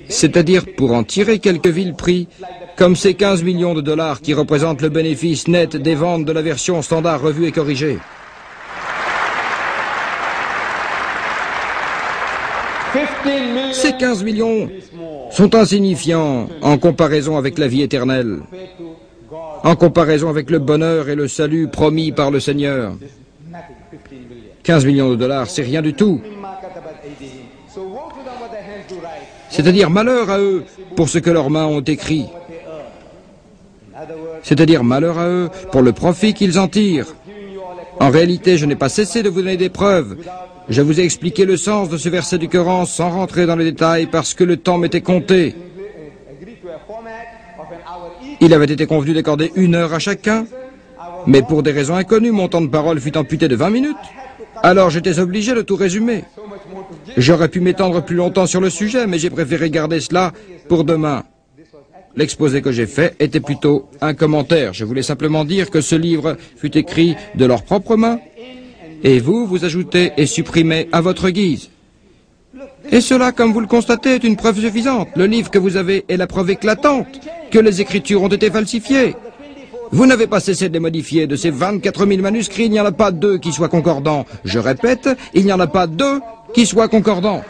C'est-à-dire pour en tirer quelques vils prix, comme ces 15 millions de dollars qui représentent le bénéfice net des ventes de la version standard revue et corrigée. Ces 15 millions sont insignifiants en comparaison avec la vie éternelle, en comparaison avec le bonheur et le salut promis par le Seigneur. 15 millions de dollars, c'est rien du tout. C'est-à-dire malheur à eux pour ce que leurs mains ont écrit. C'est-à-dire malheur à eux pour le profit qu'ils en tirent. En réalité, je n'ai pas cessé de vous donner des preuves. Je vous ai expliqué le sens de ce verset du Coran sans rentrer dans les détails parce que le temps m'était compté. Il avait été convenu d'accorder 1 heure à chacun, mais pour des raisons inconnues, mon temps de parole fut amputé de 20 minutes. Alors j'étais obligé de tout résumer. J'aurais pu m'étendre plus longtemps sur le sujet, mais j'ai préféré garder cela pour demain. L'exposé que j'ai fait était plutôt un commentaire. Je voulais simplement dire que ce livre fut écrit de leurs propres mains, et vous ajoutez et supprimez à votre guise. Et cela, comme vous le constatez, est une preuve suffisante. Le livre que vous avez est la preuve éclatante que les écritures ont été falsifiées. Vous n'avez pas cessé de les modifier. De ces 24 000 manuscrits, il n'y en a pas 2 qui soient concordants. Je répète, il n'y en a pas 2 qui soient concordants.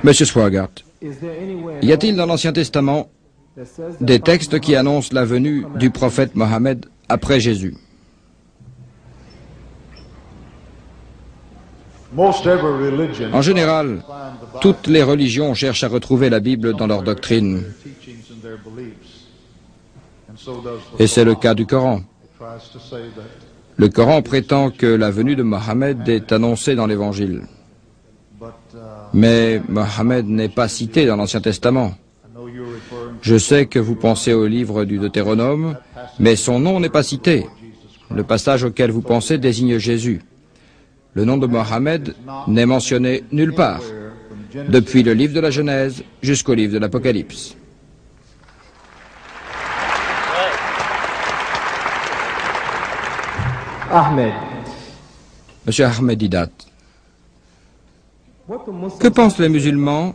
Monsieur Swaggart, y a-t-il dans l'Ancien Testament des textes qui annoncent la venue du prophète Mohammed après Jésus? En général, toutes les religions cherchent à retrouver la Bible dans leur doctrine. Et c'est le cas du Coran. Le Coran prétend que la venue de Mohammed est annoncée dans l'Évangile. Mais Mohammed n'est pas cité dans l'Ancien Testament. Je sais que vous pensez au livre du Deutéronome, mais son nom n'est pas cité. Le passage auquel vous pensez désigne Jésus. Le nom de Mohammed n'est mentionné nulle part, depuis le livre de la Genèse jusqu'au livre de l'Apocalypse. Ahmed. Monsieur Ahmed Didat, que pensent les musulmans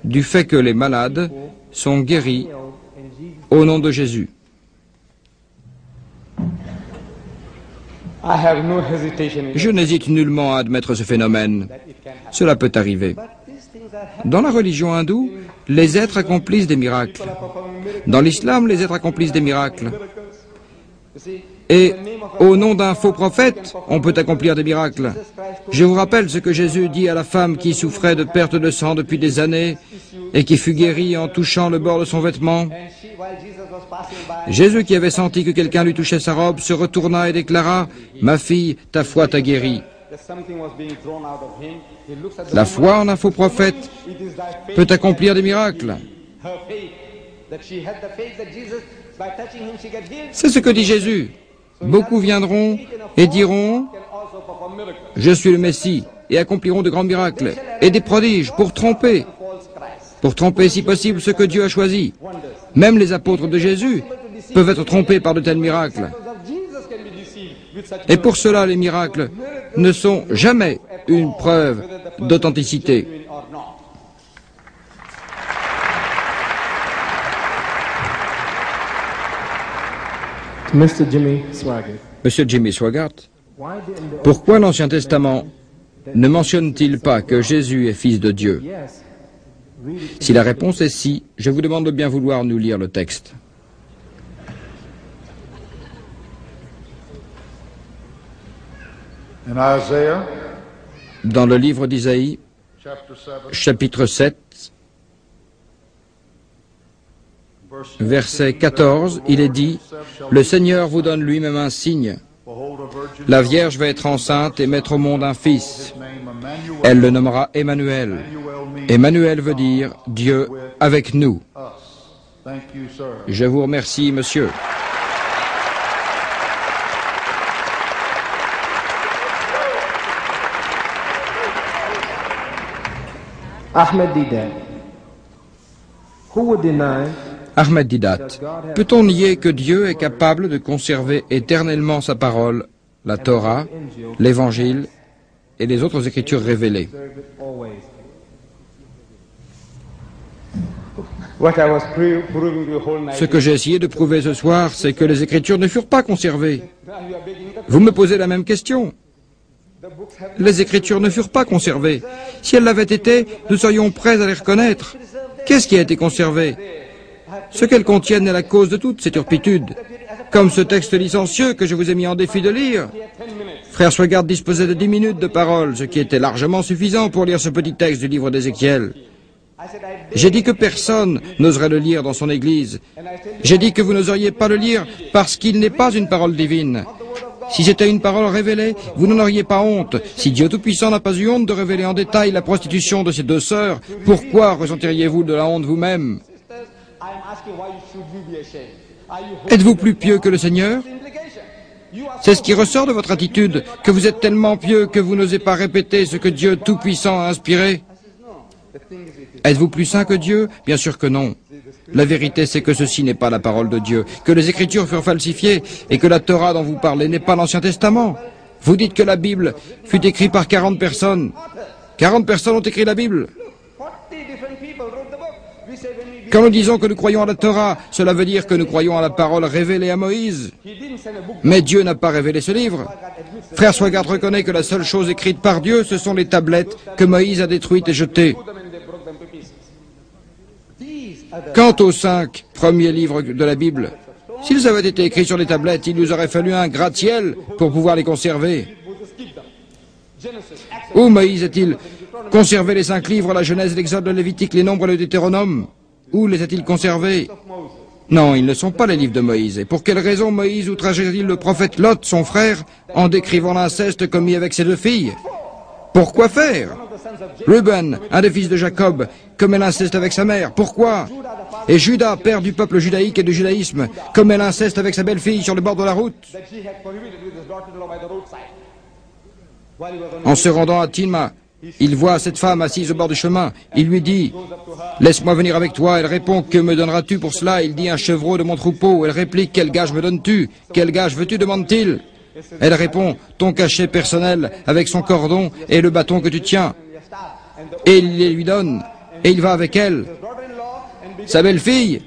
du fait que les malades sont guéris au nom de Jésus? Je n'hésite nullement à admettre ce phénomène. Cela peut arriver. Dans la religion hindoue, les êtres accomplissent des miracles. Dans l'islam, les êtres accomplissent des miracles. Et au nom d'un faux prophète, on peut accomplir des miracles. Je vous rappelle ce que Jésus dit à la femme qui souffrait de perte de sang depuis des années et qui fut guérie en touchant le bord de son vêtement. Jésus, qui avait senti que quelqu'un lui touchait sa robe, se retourna et déclara « Ma fille, ta foi t'a guérie ». La foi en un faux prophète peut accomplir des miracles. C'est ce que dit Jésus. Beaucoup viendront et diront « Je suis le Messie » et accompliront de grands miracles et des prodiges pour tromper si possible ce que Dieu a choisi. Même les apôtres de Jésus peuvent être trompés par de tels miracles. Et pour cela, les miracles ne sont jamais une preuve d'authenticité. Mr. Jimmy Swaggart. Monsieur Jimmy Swaggart, pourquoi l'Ancien Testament ne mentionne-t-il pas que Jésus est fils de Dieu? Si la réponse est si, je vous demande de bien vouloir nous lire le texte. Dans le livre d'Isaïe, chapitre 7, verset 14, il est dit « Le Seigneur vous donne lui-même un signe. La Vierge va être enceinte et mettre au monde un fils. Elle le nommera Emmanuel. Emmanuel veut dire Dieu avec nous. » Je vous remercie, monsieur. Ahmed Didat. Who would deny Ahmed Didat, peut-on nier que Dieu est capable de conserver éternellement sa parole, la Torah, l'Évangile et les autres écritures révélées? Ce que j'ai essayé de prouver ce soir, c'est que les Écritures ne furent pas conservées. Vous me posez la même question. Les Écritures ne furent pas conservées. Si elles l'avaient été, nous serions prêts à les reconnaître. Qu'est-ce qui a été conservé? Ce qu'elles contiennent est la cause de toute cette turpitude. Comme ce texte licencieux que je vous ai mis en défi de lire. Frère Swagard disposait de 10 minutes de parole, ce qui était largement suffisant pour lire ce petit texte du livre d'Ézéchiel. J'ai dit que personne n'oserait le lire dans son église. J'ai dit que vous n'oseriez pas le lire parce qu'il n'est pas une parole divine. Si c'était une parole révélée, vous n'en auriez pas honte. Si Dieu Tout-Puissant n'a pas eu honte de révéler en détail la prostitution de ses deux sœurs, pourquoi ressentiriez-vous de la honte vous-même? Êtes-vous plus pieux que le Seigneur? C'est ce qui ressort de votre attitude, que vous êtes tellement pieux que vous n'osez pas répéter ce que Dieu Tout-Puissant a inspiré. Êtes-vous plus saint que Dieu? Bien sûr que non. La vérité, c'est que ceci n'est pas la parole de Dieu, que les Écritures furent falsifiées et que la Torah dont vous parlez n'est pas l'Ancien Testament. Vous dites que la Bible fut écrite par 40 personnes. 40 personnes ont écrit la Bible. Quand nous disons que nous croyons à la Torah, cela veut dire que nous croyons à la parole révélée à Moïse. Mais Dieu n'a pas révélé ce livre. Frère Swagard reconnaît que la seule chose écrite par Dieu, ce sont les tablettes que Moïse a détruites et jetées. Quant aux 5 premiers livres de la Bible, s'ils avaient été écrits sur les tablettes, il nous aurait fallu un gratte-ciel pour pouvoir les conserver. Où Moïse a-t-il conservé les 5 livres, la Genèse, l'Exode, le Lévitique, les Nombres et le Deutéronome? Où les a-t-il conservés? Non, ils ne sont pas les livres de Moïse. Et pour quelle raison Moïse outrageait-il le prophète Lot, son frère, en décrivant l'inceste commis avec ses 2 filles? Pourquoi faire? Reuben, un des fils de Jacob, commet l'inceste avec sa mère. Pourquoi? Et Judas, père du peuple judaïque et du judaïsme, commet l'inceste avec sa belle-fille sur le bord de la route. En se rendant à Timna, il voit cette femme assise au bord du chemin. Il lui dit, « Laisse-moi venir avec toi. » Elle répond, « Que me donneras-tu pour cela ?» Il dit, « Un chevreau de mon troupeau. » Elle réplique, « Quel gage me donnes-tu? Quel gage veux-tu » demande-t-il. Elle répond, « Ton cachet personnel avec son cordon et le bâton que tu tiens. » Et il les lui donne. Et il va avec elle, sa belle-fille,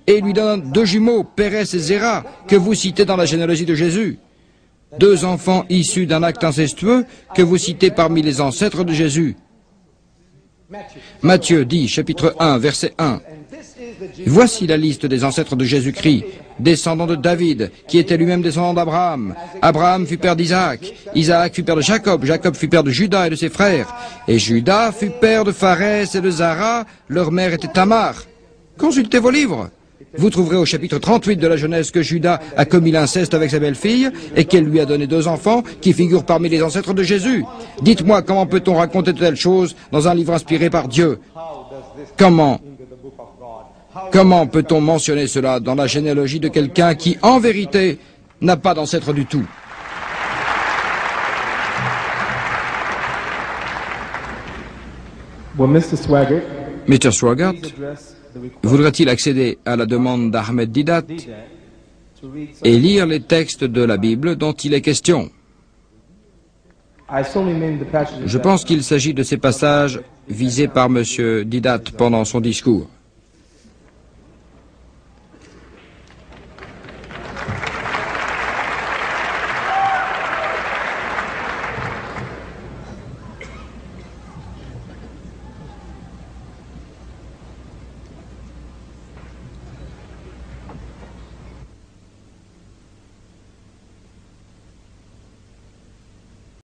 et il lui donne 2 jumeaux, Pérès et Zéra, que vous citez dans la généalogie de Jésus. 2 enfants issus d'un acte incestueux que vous citez parmi les ancêtres de Jésus. Matthieu dit, chapitre 1, verset 1. Voici la liste des ancêtres de Jésus-Christ, descendants de David, qui était lui-même descendant d'Abraham. Abraham fut père d'Isaac, Isaac fut père de Jacob, Jacob fut père de Judas et de ses frères, et Judas fut père de Pharès et de Zara, leur mère était Tamar. Consultez vos livres. Vous trouverez au chapitre 38 de la Genèse que Judas a commis l'inceste avec sa belle-fille et qu'elle lui a donné 2 enfants qui figurent parmi les ancêtres de Jésus. Dites-moi, comment peut-on raconter de telles choses dans un livre inspiré par Dieu? Comment peut-on mentionner cela dans la généalogie de quelqu'un qui, en vérité, n'a pas d'ancêtre du tout? Mr. Swagard voudrait-il accéder à la demande d'Ahmed Didat et lire les textes de la Bible dont il est question? Je pense qu'il s'agit de ces passages visés par M. Didat pendant son discours.